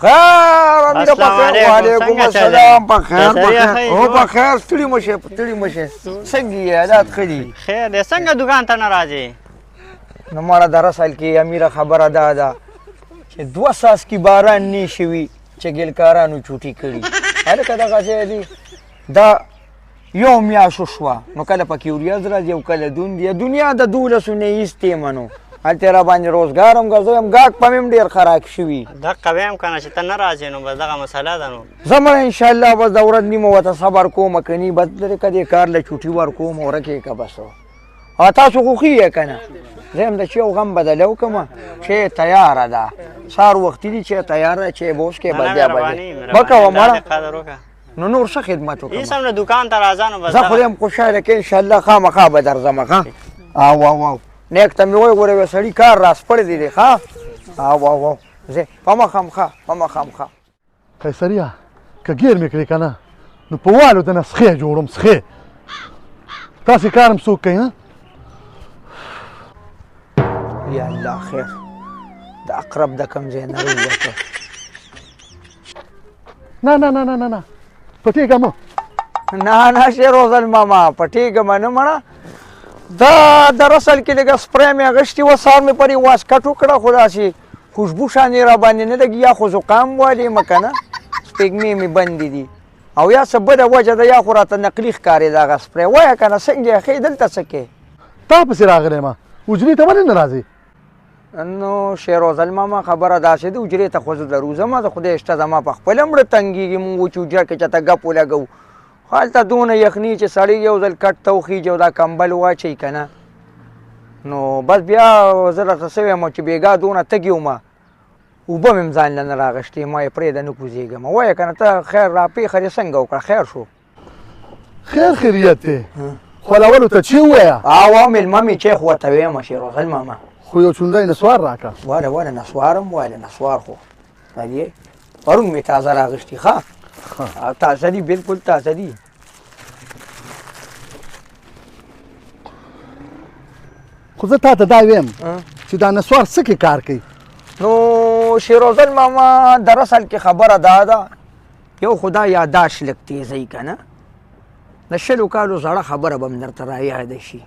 خیر امیر السلام په خیر علیکم. وعلیکم څنګه السلام چل په خیر دی؟ په سړی خیر ښه او یې؟ په خیر ستړي مشه څنګه یې حالات ښه دي خیر دی څنګه دکان ته نه راځې نو مړه دراصل کې امیره خبره دا ده چې 2 څاڅکي باران نه شوي چې ګلکارانو چوټي کړي هلکه دغه ځای دی دا یو میاشت شوه نو کله پکې وریځ راځي او کله دنیا د 12 نه ایستې منو هلته را باندې روزګار هم ګرځویم ګاګ په مې هم ډېر خراک شوي دقه ویم که نه چې ته نه راځې نو بس دغه مسله ده نو زه مړه انشاءالله بس د ورځ نیمه ورته صبر کوم کني بس درې که دې کار له چوټي ورکوم ورکې که بس تاسو خو ښي یې که نه زه هم د چې یو غم بدله وکړم چې تیاره ده سهار وختي دي چې تیاره ده چې به اوس کې به بیا بکوه مړه قدر وکړه نو نور ښه خدمت هېڅ وکړم هم نه دکان ته راځه نو بس زه خو یم خوشحاله کې انشاءالله خامخا به درځم ښه او نیک ته مې وایي ګوره یو سړي کار راسپړی دی ښه او زه په مخم ښه قیصریا که ګیر مې کړې که نه نو په والو د نسخې جوړم سخې تاسې کار هم څوک کوي ها یا الله خیر د اقرب د کوم ځای نه راووته نه پټېږه مه نه شیروزل ماما پټېږم نه مړه دا دراصل کې لږه سپری مې اغوښتې وه سهار مې پرې واسکټ وکړه خو داسې خوشبو شانې را باندې نه لګي یا خو زکام والېمه که نه سپېږمې مې بندې دي او یا څه بده وجه ده یا خو راته نقلي ښکارېده هغه سپری وایه که نه څنګه یې ښې دلته څه کې تا پسې راغلی ما حجرې ته ولې نه راځې نو شیروزل ماما خبره داسې ده حجرې ته خو زه ضرور ځم د خدای شته زما په خپله مړه تنګېږي مونږ وچ حجره کې چېرته ګپ ولګوو خو هلته دونه یخني چې سړی یو ځل کټ ته وخیږي او دا کمبل واچوي که نه نو بس بیا زه راته څه ویم چې بېګا دونه تږي ومه اوبه مې هم ځان له نه راغښتې ما یې پرېږده نه کوزېږم وایه که نه ته خیر راپېښه دې څنګه وکړه خیر شو خیر خیریت دی خولولو ته چې ووایه او مېلمه مې چې خو ورته ویمه شیروزل ماما خو یو چونډی نسوار راکړه واله نسوارم واله نسوار خو دې پرون مې تازه راغښتي ښه تازه دي بالکل تازه دي خو زه تا ته دا ویم چې دا نسوار څه کې کار کوي نو شیروزل ماما دراصل کې خبره دا ده یو خدا یاداشت لږ تیزوي که نه د 20 کالو زړه خبره به م درته رایاده شي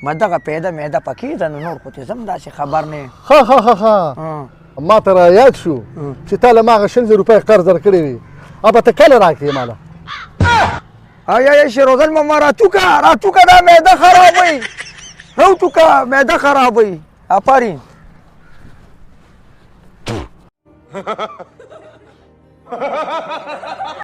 ما دغه پیدا میده پکې ده نو نور خو ته زم داسې خبر نه ښه ما ته را یاد شو چې تا له ما هغه 50 روپۍ قرض درکړی وي هغه به ته کله راکړې ماله یا شیروزل ماما راتوکه دا معده خرابوي راوټوکه معده خرابوي آفرین